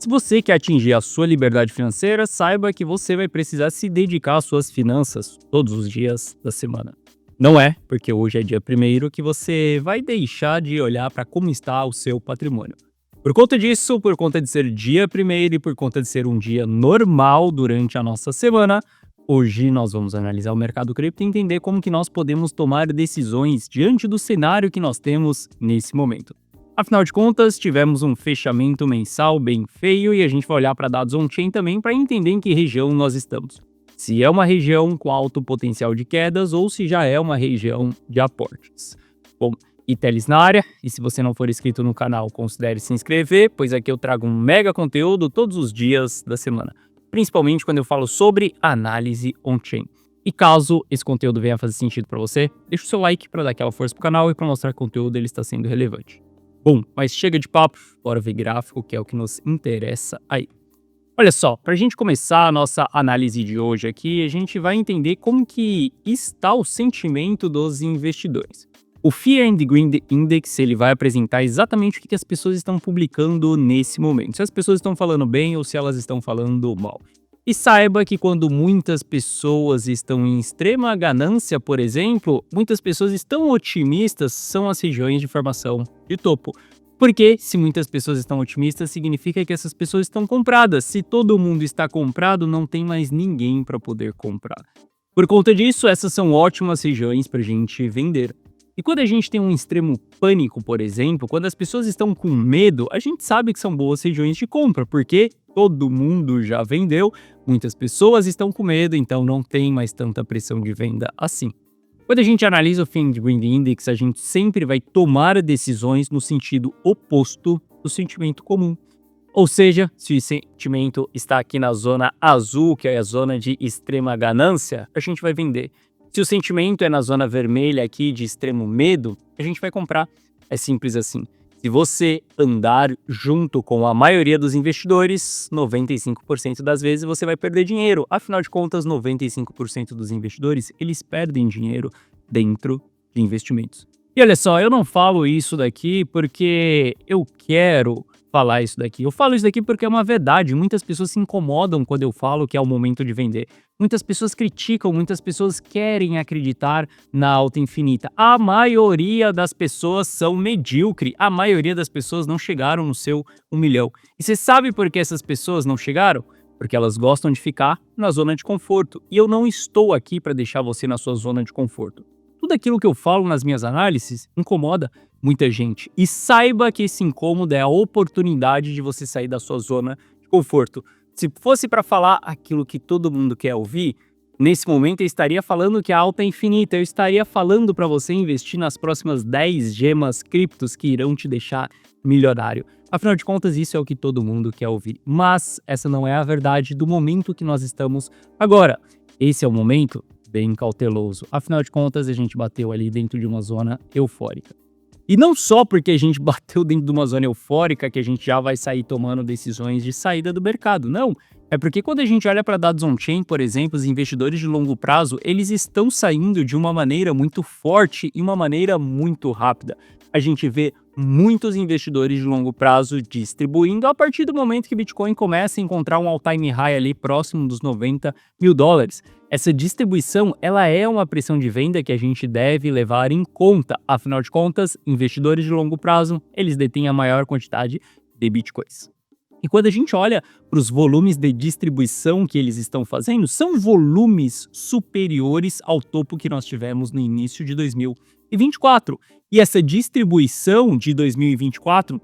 Se você quer atingir a sua liberdade financeira, saiba que você vai precisar se dedicar às suas finanças todos os dias da semana. Não é porque hoje é dia primeiro que você vai deixar de olhar para como está o seu patrimônio. Por conta disso, por conta de ser dia primeiro e por conta de ser um dia normal durante a nossa semana, hoje nós vamos analisar o mercado cripto e entender como que nós podemos tomar decisões diante do cenário que nós temos nesse momento. Afinal de contas, tivemos um fechamento mensal bem feio e a gente vai olhar para dados on-chain também para entender em que região nós estamos. Se é uma região com alto potencial de quedas ou se já é uma região de aportes. Bom, Itelis na área, e se você não for inscrito no canal, considere se inscrever, pois aqui eu trago um mega conteúdo todos os dias da semana, principalmente quando eu falo sobre análise on-chain. E caso esse conteúdo venha fazer sentido para você, deixa o seu like para dar aquela força pro canal e para mostrar que o conteúdo ele está sendo relevante. Bom, mas chega de papo, bora ver gráfico, que é o que nos interessa aí. Olha só, para a gente começar a nossa análise de hoje aqui, a gente vai entender como que está o sentimento dos investidores. O Fear and Greed Index ele vai apresentar exatamente o que as pessoas estão publicando nesse momento. Se as pessoas estão falando bem ou se elas estão falando mal. E saiba que quando muitas pessoas estão em extrema ganância, por exemplo, muitas pessoas estão otimistas, são as regiões de formação de topo. Porque se muitas pessoas estão otimistas, significa que essas pessoas estão compradas. Se todo mundo está comprado, não tem mais ninguém para poder comprar. Por conta disso, essas são ótimas regiões para a gente vender. E quando a gente tem um extremo pânico, por exemplo, quando as pessoas estão com medo, a gente sabe que são boas regiões de compra, porque todo mundo já vendeu, muitas pessoas estão com medo, então não tem mais tanta pressão de venda assim. Quando a gente analisa o Fear and Greed Index, a gente sempre vai tomar decisões no sentido oposto do sentimento comum. Ou seja, se o sentimento está aqui na zona azul, que é a zona de extrema ganância, a gente vai vender. Se o sentimento é na zona vermelha aqui de extremo medo, a gente vai comprar. É simples assim. Se você andar junto com a maioria dos investidores, 95% das vezes você vai perder dinheiro. Afinal de contas, 95% dos investidores, eles perdem dinheiro dentro de investimentos. E olha só, eu não falo isso daqui porque eu quero falar isso daqui. Eu falo isso daqui porque é uma verdade. Muitas pessoas se incomodam quando eu falo que é o momento de vender. Muitas pessoas criticam, muitas pessoas querem acreditar na alta infinita. A maioria das pessoas são medíocres. A maioria das pessoas não chegaram no seu 1 milhão. E você sabe por que essas pessoas não chegaram? Porque elas gostam de ficar na zona de conforto. E eu não estou aqui para deixar você na sua zona de conforto. Tudo aquilo que eu falo nas minhas análises incomoda muita gente. E saiba que esse incômodo é a oportunidade de você sair da sua zona de conforto. Se fosse para falar aquilo que todo mundo quer ouvir, nesse momento eu estaria falando que a alta é infinita. Eu estaria falando para você investir nas próximas 10 gemas criptos que irão te deixar milionário. Afinal de contas, isso é o que todo mundo quer ouvir. Mas essa não é a verdade do momento que nós estamos agora. Esse é o momento bem cauteloso. Afinal de contas, a gente bateu ali dentro de uma zona eufórica. E não só porque a gente bateu dentro de uma zona eufórica que a gente já vai sair tomando decisões de saída do mercado, não. É porque quando a gente olha para dados on-chain, por exemplo, os investidores de longo prazo, eles estão saindo de uma maneira muito forte e uma maneira muito rápida. A gente vê muitos investidores de longo prazo distribuindo a partir do momento que Bitcoin começa a encontrar um all-time high ali próximo dos 90 mil dólares. Essa distribuição, ela é uma pressão de venda que a gente deve levar em conta. Afinal de contas, investidores de longo prazo, eles detêm a maior quantidade de Bitcoins. E quando a gente olha para os volumes de distribuição que eles estão fazendo, são volumes superiores ao topo que nós tivemos no início de 2024. E essa distribuição de 2024,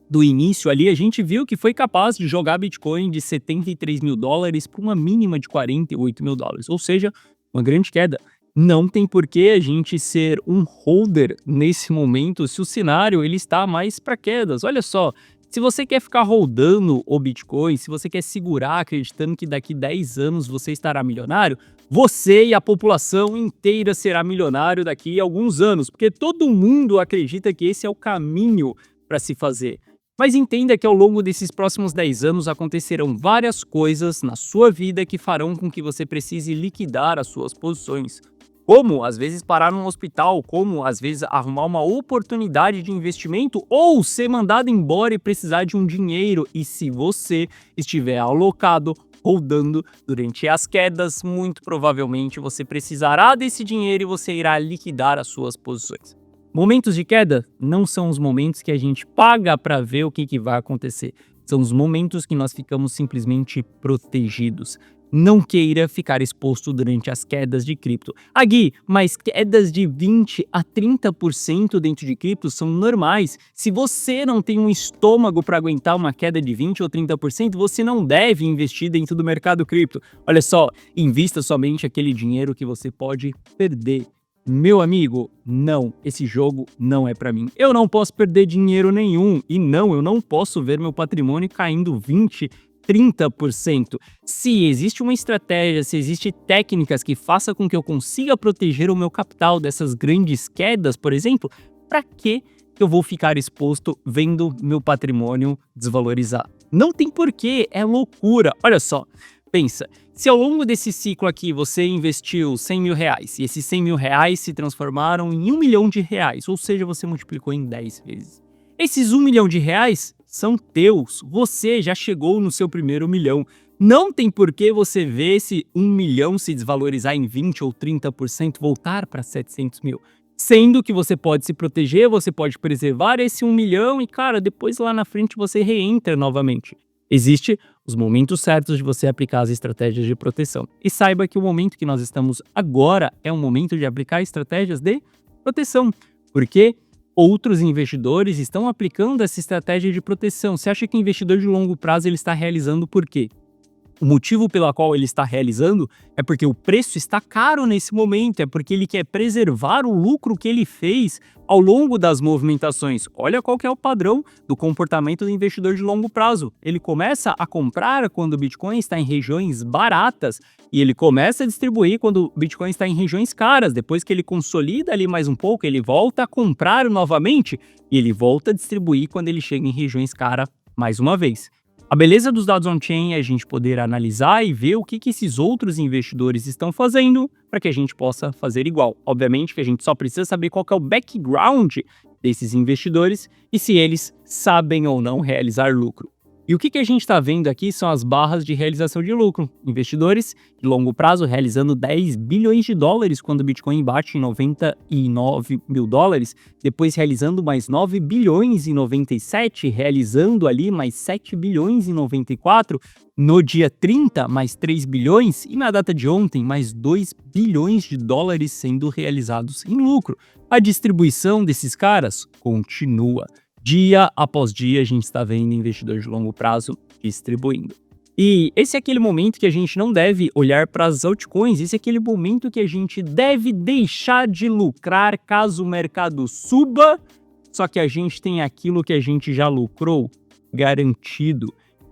do início ali, a gente viu que foi capaz de jogar Bitcoin de 73 mil dólares para uma mínima de 48 mil dólares, ou seja, uma grande queda. Não tem por que a gente ser um holder nesse momento se o cenário ele está mais para quedas. Olha só, se você quer ficar holdando o Bitcoin, se você quer segurar acreditando que daqui 10 anos você estará milionário, você e a população inteira será milionário daqui a alguns anos, porque todo mundo acredita que esse é o caminho para se fazer. Mas entenda que ao longo desses próximos 10 anos acontecerão várias coisas na sua vida que farão com que você precise liquidar as suas posições. Como, às vezes, parar num hospital, como, às vezes, arrumar uma oportunidade de investimento ou ser mandado embora e precisar de um dinheiro. E se você estiver alocado, rodando durante as quedas, muito provavelmente você precisará desse dinheiro e você irá liquidar as suas posições. Momentos de queda não são os momentos que a gente paga para ver o que vai acontecer. São os momentos que nós ficamos simplesmente protegidos. Não queira ficar exposto durante as quedas de cripto. Ah, Gui, mas quedas de 20 a 30% dentro de cripto são normais. Se você não tem um estômago para aguentar uma queda de 20 ou 30%, você não deve investir dentro do mercado cripto. Olha só, invista somente aquele dinheiro que você pode perder. Meu amigo, não, esse jogo não é para mim. Eu não posso perder dinheiro nenhum e não, eu não posso ver meu patrimônio caindo 20, 30%. Se existe uma estratégia, se existem técnicas que façam com que eu consiga proteger o meu capital dessas grandes quedas, por exemplo, para que eu vou ficar exposto vendo meu patrimônio desvalorizar? Não tem porquê, é loucura. Olha só, pensa, se ao longo desse ciclo aqui você investiu 100 mil reais e esses 100 mil reais se transformaram em 1 milhão de reais, ou seja, você multiplicou em 10 vezes. Esses 1 milhão de reais são teus, você já chegou no seu primeiro milhão. Não tem por que você ver esse 1 milhão se desvalorizar em 20 ou 30%, voltar para 700 mil. Sendo que você pode se proteger, você pode preservar esse 1 milhão e, cara, depois lá na frente você reentra novamente. Existem os momentos certos de você aplicar as estratégias de proteção. E saiba que o momento que nós estamos agora é um momento de aplicar estratégias de proteção, porque outros investidores estão aplicando essa estratégia de proteção. Você acha que o investidor de longo prazo ele está realizando por quê? O motivo pelo qual ele está realizando é porque o preço está caro nesse momento, é porque ele quer preservar o lucro que ele fez ao longo das movimentações. Olha qual que é o padrão do comportamento do investidor de longo prazo. Ele começa a comprar quando o Bitcoin está em regiões baratas e ele começa a distribuir quando o Bitcoin está em regiões caras. Depois que ele consolida ali mais um pouco, ele volta a comprar novamente e ele volta a distribuir quando ele chega em regiões caras mais uma vez. A beleza dos dados on-chain é a gente poder analisar e ver o que esses outros investidores estão fazendo para que a gente possa fazer igual. Obviamente que a gente só precisa saber qual que é o background desses investidores e se eles sabem ou não realizar lucro. E o que a gente está vendo aqui são as barras de realização de lucro. Investidores de longo prazo realizando 10 bilhões de dólares quando o Bitcoin bate em 99 mil dólares, depois realizando mais 9 bilhões em 97, realizando ali mais 7 bilhões em 94, no dia 30 mais 3 bilhões e na data de ontem mais 2 bilhões de dólares sendo realizados em lucro. A distribuição desses caras continua. Dia após dia, a gente está vendo investidor de longo prazo distribuindo. E esse é aquele momento que a gente não deve olhar para as altcoins, esse é aquele momento que a gente deve deixar de lucrar caso o mercado suba, só que a gente tem aquilo que a gente já lucrou garantido.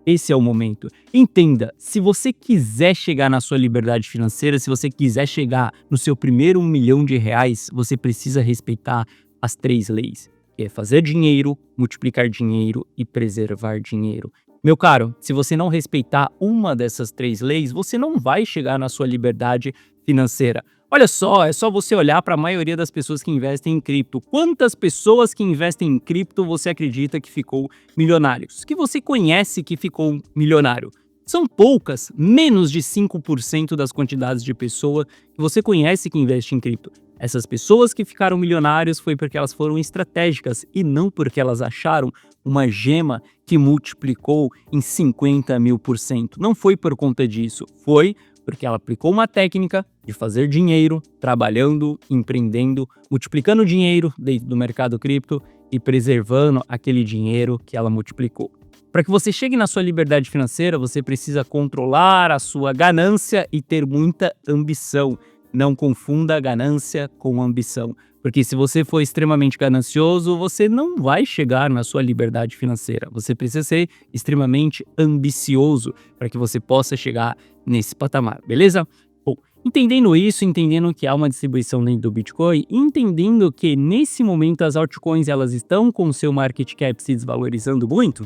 Esse é o momento. Entenda, se você quiser chegar na sua liberdade financeira, se você quiser chegar no seu primeiro 1 milhão de reais, você precisa respeitar as 3 leis. Que é fazer dinheiro, multiplicar dinheiro e preservar dinheiro. Meu caro, se você não respeitar uma dessas 3 leis, você não vai chegar na sua liberdade financeira. Olha só, é só você olhar para a maioria das pessoas que investem em cripto. Quantas pessoas que investem em cripto você acredita que ficou milionário? Que você conhece que ficou milionário? São poucas, menos de 5% das quantidades de pessoa que você conhece que investe em cripto. Essas pessoas que ficaram milionárias foi porque elas foram estratégicas e não porque elas acharam uma gema que multiplicou em 50 mil por cento. Não foi por conta disso, foi porque ela aplicou uma técnica de fazer dinheiro, trabalhando, empreendendo, multiplicando dinheiro dentro do mercado cripto e preservando aquele dinheiro que ela multiplicou. Para que você chegue na sua liberdade financeira, você precisa controlar a sua ganância e ter muita ambição. Não confunda ganância com ambição, porque se você for extremamente ganancioso, você não vai chegar na sua liberdade financeira. Você precisa ser extremamente ambicioso para que você possa chegar nesse patamar, beleza? Bom, entendendo isso, entendendo que há uma distribuição dentro do Bitcoin, entendendo que nesse momento as altcoins elas estão com o seu market cap se desvalorizando muito,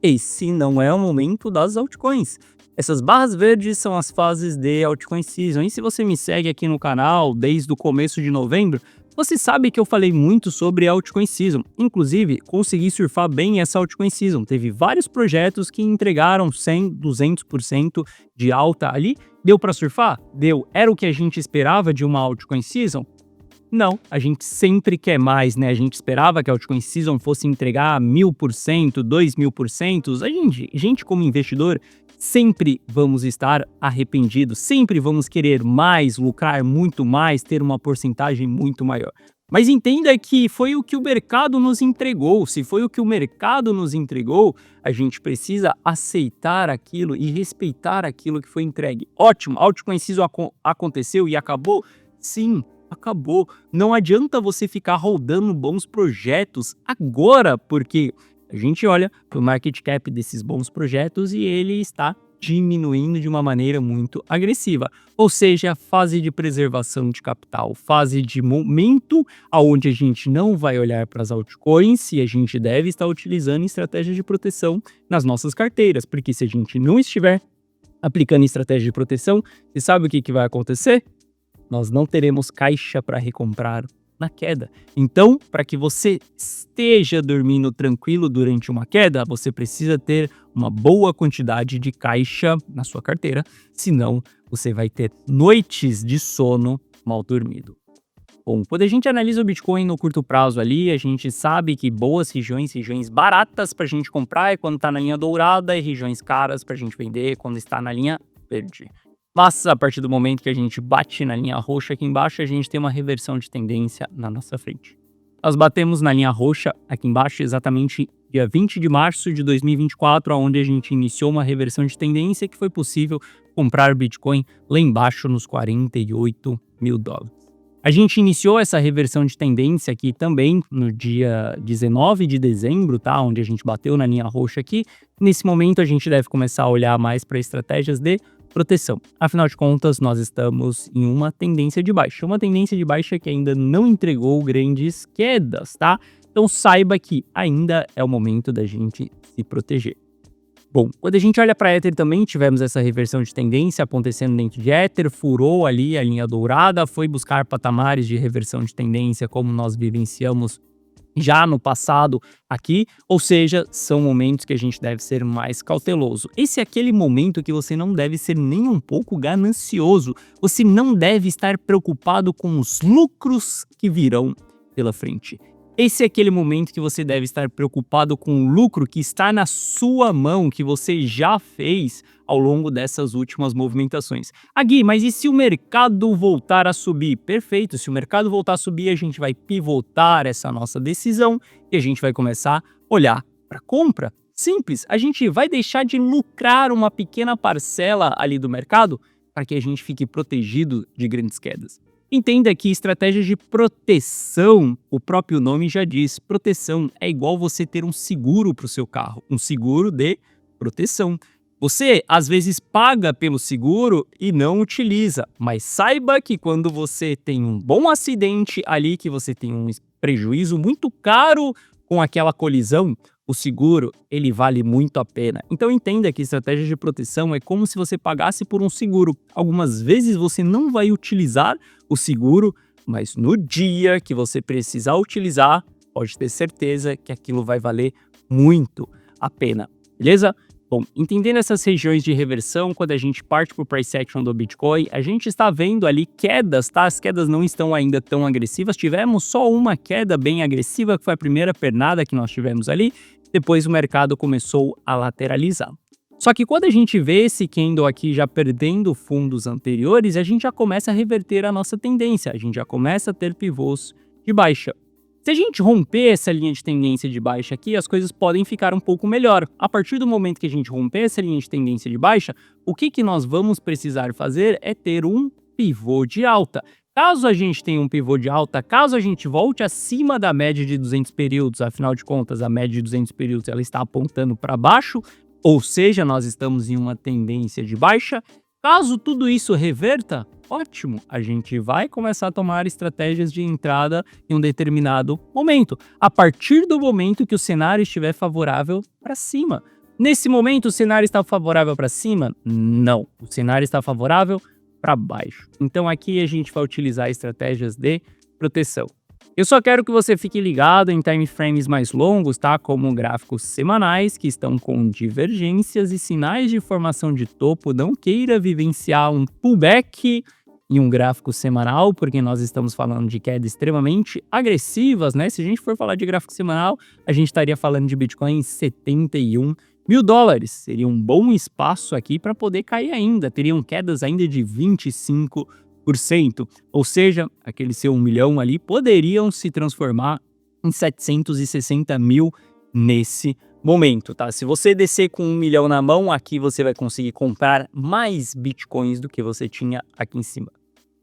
esse não é o momento das altcoins. Essas barras verdes são as fases de altcoin season. E se você me segue aqui no canal desde o começo de novembro, você sabe que eu falei muito sobre altcoin season. Inclusive, consegui surfar bem essa altcoin season. Teve vários projetos que entregaram 100, 200% de alta ali. Deu para surfar? Deu. Era o que a gente esperava de uma altcoin season? Não, a gente sempre quer mais, né? A gente esperava que a altcoin season fosse entregar 1000%, 2000%. A gente como investidor, sempre vamos estar arrependidos, sempre vamos querer mais, lucrar muito mais, ter uma porcentagem muito maior. Mas entenda que foi o que o mercado nos entregou. Se foi o que o mercado nos entregou, a gente precisa aceitar aquilo e respeitar aquilo que foi entregue. Ótimo, a altcoin season aconteceu e acabou? Sim. Acabou. Não adianta você ficar rodando bons projetos agora, porque a gente olha para o market cap desses bons projetos e ele está diminuindo de uma maneira muito agressiva. Ou seja, fase de preservação de capital, fase de momento onde a gente não vai olhar para as altcoins e a gente deve estar utilizando estratégias de proteção nas nossas carteiras, porque se a gente não estiver aplicando estratégia de proteção, você sabe o que vai acontecer? Nós não teremos caixa para recomprar na queda. Então, para que você esteja dormindo tranquilo durante uma queda, você precisa ter uma boa quantidade de caixa na sua carteira, senão você vai ter noites de sono mal dormido. Bom, quando a gente analisa o Bitcoin no curto prazo ali, a gente sabe que boas regiões baratas para a gente comprar é quando está na linha dourada e regiões caras para a gente vender quando está na linha verde. Mas a partir do momento que a gente bate na linha roxa aqui embaixo, a gente tem uma reversão de tendência na nossa frente. Nós batemos na linha roxa aqui embaixo exatamente dia 20 de março de 2024, onde a gente iniciou uma reversão de tendência que foi possível comprar Bitcoin lá embaixo nos 48 mil dólares. A gente iniciou essa reversão de tendência aqui também no dia 19 de dezembro, tá? Onde a gente bateu na linha roxa aqui. Nesse momento a gente deve começar a olhar mais para estratégias de proteção. Afinal de contas, nós estamos em uma tendência de baixa que ainda não entregou grandes quedas, tá? Então saiba que ainda é o momento da gente se proteger. Bom, quando a gente olha para Ether também, tivemos essa reversão de tendência acontecendo dentro de Ether, furou ali a linha dourada, foi buscar patamares de reversão de tendência como nós vivenciamos já no passado aqui, ou seja, são momentos que a gente deve ser mais cauteloso. Esse é aquele momento que você não deve ser nem um pouco ganancioso, você não deve estar preocupado com os lucros que virão pela frente. Esse é aquele momento que você deve estar preocupado com o lucro que está na sua mão, que você já fez ao longo dessas últimas movimentações. Gui, mas e se o mercado voltar a subir? Perfeito, se o mercado voltar a subir, a gente vai pivotar essa nossa decisão e a gente vai começar a olhar para compra. Simples, a gente vai deixar de lucrar uma pequena parcela ali do mercado para que a gente fique protegido de grandes quedas. Entenda que estratégias de proteção, o próprio nome já diz, proteção é igual você ter um seguro para o seu carro, um seguro de proteção. Você, às vezes, paga pelo seguro e não utiliza, mas saiba que quando você tem um bom acidente ali, que você tem um prejuízo muito caro com aquela colisão, o seguro, ele vale muito a pena. Então entenda que estratégia de proteção é como se você pagasse por um seguro. Algumas vezes você não vai utilizar o seguro, mas no dia que você precisar utilizar, pode ter certeza que aquilo vai valer muito a pena, beleza? Bom, entendendo essas regiões de reversão, quando a gente parte para o price action do Bitcoin, a gente está vendo ali quedas, tá? As quedas não estão ainda tão agressivas, tivemos só uma queda bem agressiva, que foi a primeira pernada que nós tivemos ali, depois o mercado começou a lateralizar. Só que quando a gente vê esse candle aqui já perdendo fundos anteriores, a gente já começa a reverter a nossa tendência, a gente já começa a ter pivôs de baixa. Se a gente romper essa linha de tendência de baixa aqui, as coisas podem ficar um pouco melhor. A partir do momento que a gente romper essa linha de tendência de baixa, o que nós vamos precisar fazer é ter um pivô de alta. Caso a gente tenha um pivô de alta, caso a gente volte acima da média de 200 períodos, afinal de contas, a média de 200 períodos ela está apontando para baixo, ou seja, nós estamos em uma tendência de baixa. Caso tudo isso reverta, ótimo, a gente vai começar a tomar estratégias de entrada em um determinado momento, a partir do momento que o cenário estiver favorável para cima. Nesse momento, o cenário está favorável para cima? Não, o cenário está favorável para baixo. Então aqui a gente vai utilizar estratégias de proteção. Eu só quero que você fique ligado em time frames mais longos, tá? Como gráficos semanais que estão com divergências e sinais de formação de topo. Não queira vivenciar um pullback em um gráfico semanal, porque nós estamos falando de quedas extremamente agressivas, né? Se a gente for falar de gráfico semanal, a gente estaria falando de Bitcoin em 71 mil dólares. Seria um bom espaço aqui para poder cair ainda. Teriam quedas ainda de 25%. Ou seja, aquele seu 1 milhão ali poderiam se transformar em 760 mil nesse momento, tá? Se você descer com 1 milhão na mão, aqui você vai conseguir comprar mais bitcoins do que você tinha aqui em cima.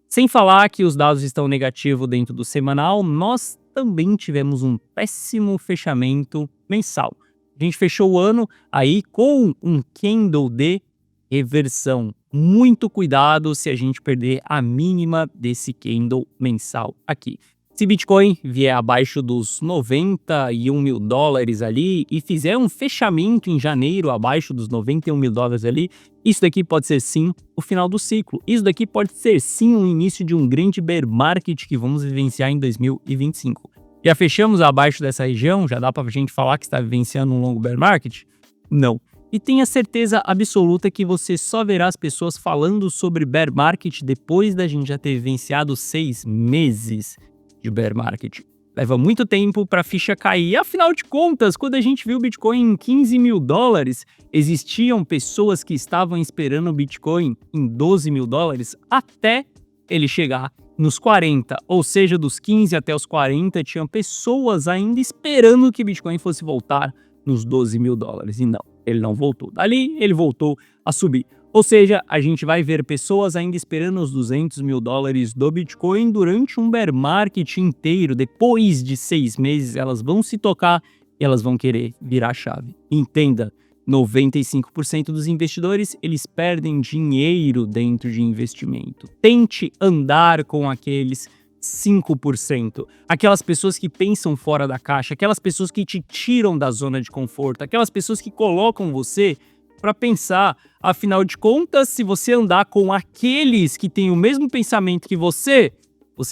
Sem falar que os dados estão negativos dentro do semanal, nós também tivemos um péssimo fechamento mensal. A gente fechou o ano aí com um candle de reversão. Muito cuidado se a gente perder a mínima desse candle mensal aqui. Se Bitcoin vier abaixo dos 91 mil dólares ali e fizer um fechamento em janeiro abaixo dos 91 mil dólares ali, isso daqui pode ser sim o final do ciclo. Isso daqui pode ser sim o início de um grande bear market que vamos vivenciar em 2025. Já fechamos abaixo dessa região? Já dá para a gente falar que está vivenciando um longo bear market? Não. E tenha certeza absoluta que você só verá as pessoas falando sobre bear market depois da gente já ter vivenciado 6 meses de bear market. Leva muito tempo para a ficha cair. Afinal de contas, quando a gente viu o Bitcoin em 15 mil dólares, existiam pessoas que estavam esperando o Bitcoin em 12 mil dólares até ele chegar nos 40. Ou seja, dos 15 até os 40, tinham pessoas ainda esperando que o Bitcoin fosse voltar nos 12 mil dólares. E não, ele não voltou. Dali, ele voltou a subir. Ou seja, a gente vai ver pessoas ainda esperando os 200 mil dólares do Bitcoin durante um bear market inteiro. Depois de 6 meses, elas vão se tocar e elas vão querer virar a chave. Entenda, 95% dos investidores, eles perdem dinheiro dentro de investimento. Tente andar com aqueles 5%. Aquelas pessoas que pensam fora da caixa, aquelas pessoas que te tiram da zona de conforto, aquelas pessoas que colocam você para pensar. Afinal de contas, se você andar com aqueles que têm o mesmo pensamento que você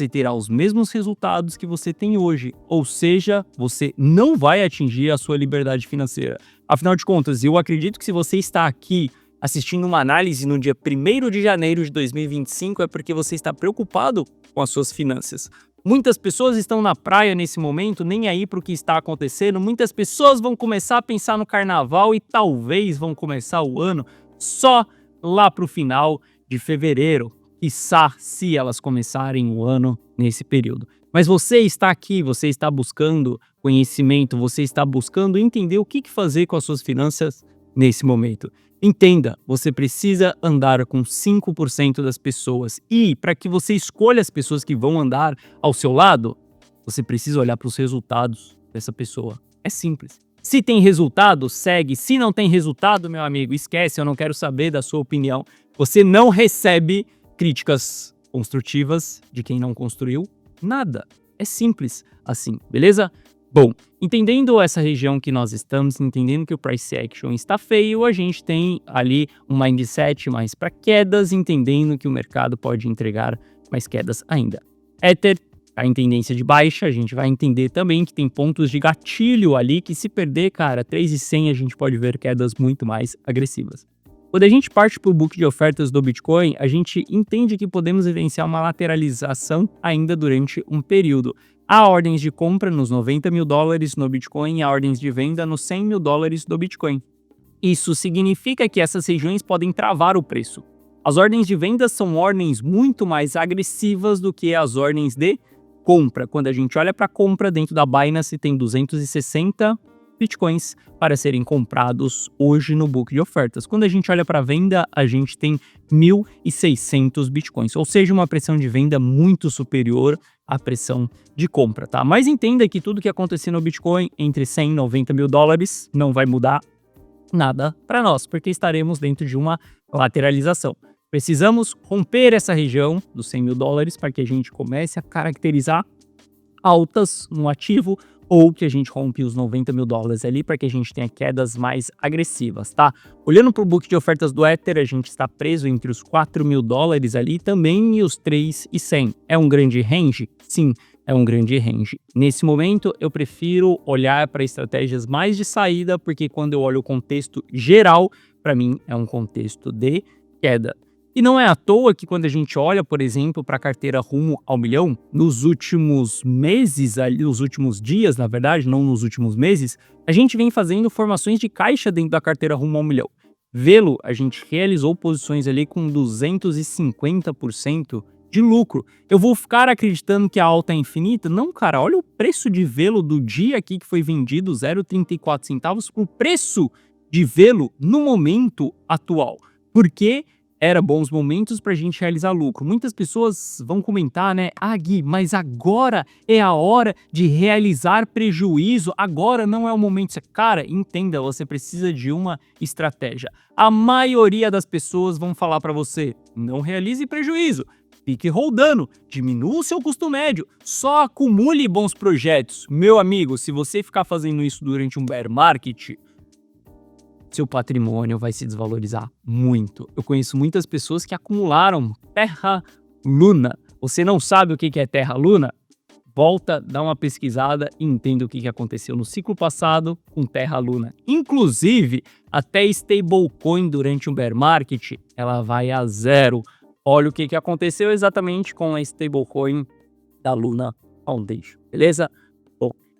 terá os mesmos resultados que você tem hoje. Ou seja, você não vai atingir a sua liberdade financeira. Afinal de contas, eu acredito que se você está aqui assistindo uma análise no dia 1º de janeiro de 2025, é porque você está preocupado com as suas finanças. Muitas pessoas estão na praia nesse momento, nem aí para o que está acontecendo. Muitas pessoas vão começar a pensar no carnaval e talvez vão começar o ano só lá para o final de fevereiro. Quiçá se elas começarem o ano nesse período. Mas você está aqui, você está buscando conhecimento, você está buscando entender o que fazer com as suas finanças nesse momento. Entenda, você precisa andar com 5% das pessoas e para que você escolha as pessoas que vão andar ao seu lado, você precisa olhar para os resultados dessa pessoa. É simples. Se tem resultado, segue. Se não tem resultado, meu amigo, esquece, eu não quero saber da sua opinião. Você não recebe críticas construtivas de quem não construiu nada. É simples assim, beleza? Bom, entendendo essa região que nós estamos, entendendo que o price action está feio, a gente tem ali um mindset mais para quedas, entendendo que o mercado pode entregar mais quedas ainda. Ether está em tendência de baixa, a gente vai entender também que tem pontos de gatilho ali que se perder, cara, 3.100 a gente pode ver quedas muito mais agressivas. Quando a gente parte para o book de ofertas do Bitcoin, a gente entende que podemos vivenciar uma lateralização ainda durante um período. Há ordens de compra nos 90 mil dólares no Bitcoin e há ordens de venda nos 100 mil dólares do Bitcoin. Isso significa que essas regiões podem travar o preço. As ordens de venda são ordens muito mais agressivas do que as ordens de compra. Quando a gente olha para a compra dentro da Binance, tem 260 Bitcoins para serem comprados hoje no book de ofertas. Quando a gente olha para a venda, a gente tem 1.600 Bitcoins, ou seja, uma pressão de venda muito superior à pressão de compra, tá? Mas entenda que tudo que acontecer no Bitcoin entre 100 e 90 mil dólares não vai mudar nada para nós, porque estaremos dentro de uma lateralização. Precisamos romper essa região dos 100 mil dólares para que a gente comece a caracterizar altas no ativo, ou que a gente rompe os 90 mil dólares ali para que a gente tenha quedas mais agressivas, tá? Olhando para o book de ofertas do Ether, a gente está preso entre os 4 mil dólares ali também e os 3.100. É um grande range? Sim, é um grande range. Nesse momento, eu prefiro olhar para estratégias mais de saída, porque quando eu olho o contexto geral, para mim é um contexto de queda. E não é à toa que quando a gente olha, por exemplo, para a carteira rumo ao milhão, nos últimos meses, nos últimos dias, na verdade, não nos últimos meses, a gente vem fazendo formações de caixa dentro da carteira rumo ao milhão. Velo, a gente realizou posições ali com 250% de lucro. Eu vou ficar acreditando que a alta é infinita? Não, cara, olha o preço de Velo do dia aqui que foi vendido, 0,34 centavos, para o preço de Velo no momento atual. Porque era bons momentos para a gente realizar lucro. Muitas pessoas vão comentar, né? Ah, Gui, mas agora é a hora de realizar prejuízo, agora não é o momento. Cara, entenda, você precisa de uma estratégia. A maioria das pessoas vão falar para você, não realize prejuízo, fique holdando, diminua o seu custo médio, só acumule bons projetos. Meu amigo, se você ficar fazendo isso durante um bear market, seu patrimônio vai se desvalorizar muito. Eu conheço muitas pessoas que acumularam Terra Luna. Você não sabe o que é Terra Luna? Volta, dá uma pesquisada e entenda o que aconteceu no ciclo passado com Terra Luna. Inclusive, até stablecoin durante um bear market, ela vai a zero. Olha o que aconteceu exatamente com a stablecoin da Luna Foundation, beleza?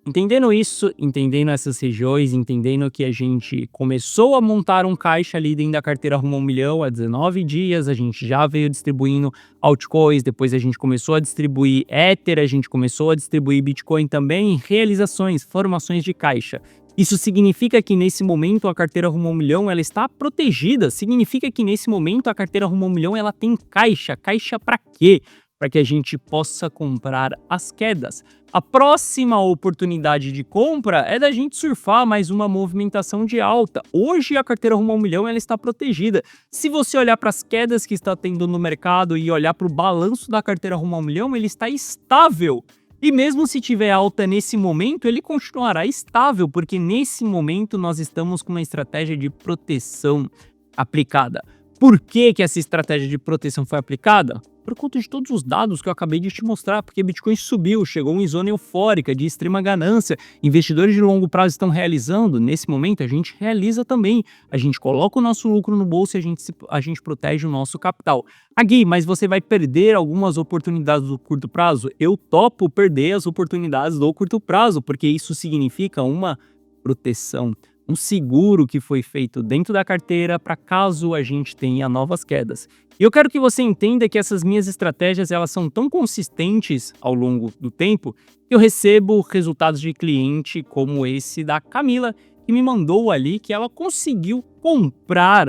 Entendendo isso, entendendo essas regiões, entendendo que a gente começou a montar um caixa ali dentro da carteira rumo ao milhão há 19 dias, a gente já veio distribuindo altcoins, depois a gente começou a distribuir Ether, a gente começou a distribuir Bitcoin também, realizações, formações de caixa. Isso significa que nesse momento a carteira rumo ao milhão ela está protegida, significa que nesse momento a carteira rumo ao milhão ela tem caixa. Caixa para quê? Para que a gente possa comprar as quedas. A próxima oportunidade de compra é da gente surfar mais uma movimentação de alta. Hoje a carteira rumo ao milhão ela está protegida. Se você olhar para as quedas que está tendo no mercado e olhar para o balanço da carteira rumo ao milhão, ele está estável. E mesmo se tiver alta nesse momento, ele continuará estável, porque nesse momento nós estamos com uma estratégia de proteção aplicada. Por que essa estratégia de proteção foi aplicada? Por conta de todos os dados que eu acabei de te mostrar, porque Bitcoin subiu, chegou em zona eufórica, de extrema ganância, investidores de longo prazo estão realizando, nesse momento a gente realiza também, a gente coloca o nosso lucro no bolso e a gente protege o nosso capital. Gui, mas você vai perder algumas oportunidades do curto prazo? Eu topo perder as oportunidades do curto prazo, porque isso significa uma proteção, um seguro que foi feito dentro da carteira para caso a gente tenha novas quedas. E eu quero que você entenda que essas minhas estratégias elas são tão consistentes ao longo do tempo que eu recebo resultados de cliente como esse da Camila, que me mandou ali que ela conseguiu comprar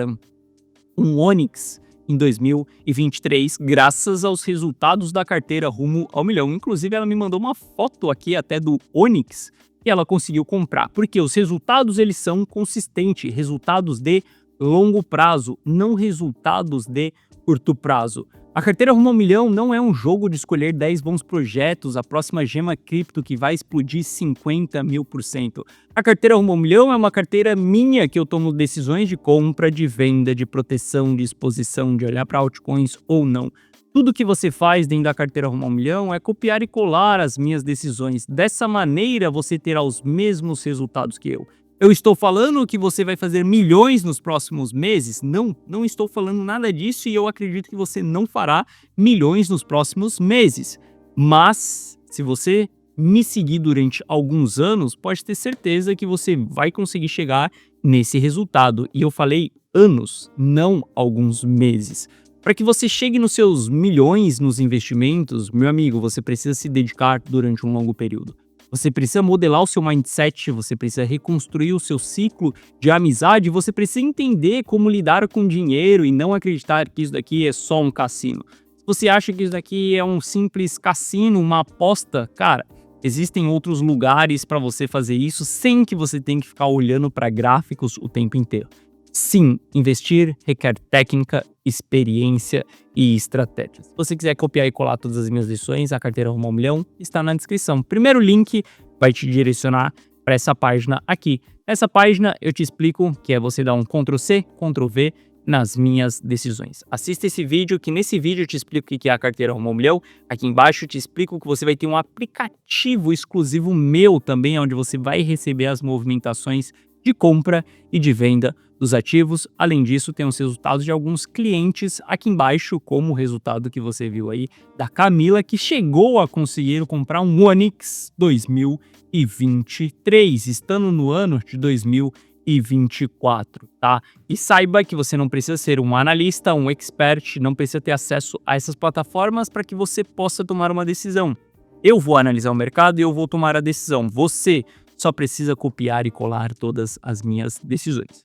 um Onyx em 2023 graças aos resultados da carteira rumo ao milhão. Inclusive ela me mandou uma foto aqui até do Onyx que ela conseguiu comprar, porque os resultados eles são consistentes, resultados de longo prazo, não resultados de curto prazo. A carteira rumo ao milhão não é um jogo de escolher 10 bons projetos, a próxima gema cripto que vai explodir 50.000%. A carteira rumo ao milhão é uma carteira minha que eu tomo decisões de compra, de venda, de proteção, de exposição, de olhar para altcoins ou não. Tudo que você faz dentro da carteira rumo ao milhão é copiar e colar as minhas decisões. Dessa maneira, você terá os mesmos resultados que eu. Eu estou falando que você vai fazer milhões nos próximos meses? Não, não estou falando nada disso e eu acredito que você não fará milhões nos próximos meses. Mas, se você me seguir durante alguns anos, pode ter certeza que você vai conseguir chegar nesse resultado. E eu falei anos, não alguns meses. Para que você chegue nos seus milhões nos investimentos, meu amigo, você precisa se dedicar durante um longo período. Você precisa modelar o seu mindset, você precisa reconstruir o seu ciclo de amizade, você precisa entender como lidar com dinheiro e não acreditar que isso daqui é só um cassino. Se você acha que isso daqui é um simples cassino, uma aposta, cara, existem outros lugares para você fazer isso sem que você tenha que ficar olhando para gráficos o tempo inteiro. Sim, investir requer técnica, experiência e estratégias. Se você quiser copiar e colar todas as minhas lições, a carteira rumo ao milhão está na descrição. Primeiro link vai te direcionar para essa página aqui. Nessa página eu te explico que é você dar um Ctrl+C, Ctrl+V nas minhas decisões. Assista esse vídeo, que nesse vídeo eu te explico o que é a carteira Rumo ao Milhão. Aqui embaixo eu te explico que você vai ter um aplicativo exclusivo meu também, onde você vai receber as movimentações de compra e de venda dos ativos. Além disso, tem os resultados de alguns clientes aqui embaixo, como o resultado que você viu aí da Camila, que chegou a conseguir comprar um Onix 2023, estando no ano de 2024, tá? E saiba que você não precisa ser um analista, um expert, não precisa ter acesso a essas plataformas para que você possa tomar uma decisão. Eu vou analisar o mercado e eu vou tomar a decisão. Você só precisa copiar e colar todas as minhas decisões.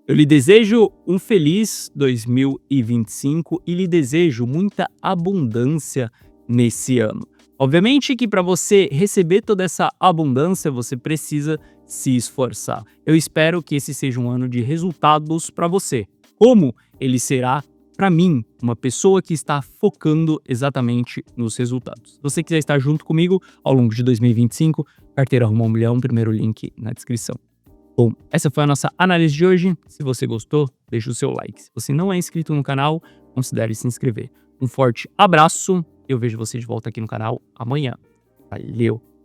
Eu lhe desejo um feliz 2025 e lhe desejo muita abundância nesse ano. Obviamente que para você receber toda essa abundância, você precisa se esforçar. Eu espero que esse seja um ano de resultados para você. Como ele será para mim, uma pessoa que está focando exatamente nos resultados. Se você quiser estar junto comigo ao longo de 2025, carteira Rumo ao Milhão, primeiro link na descrição. Bom, essa foi a nossa análise de hoje. Se você gostou, deixa o seu like. Se você não é inscrito no canal, considere se inscrever. Um forte abraço. Eu vejo você de volta aqui no canal amanhã. Valeu!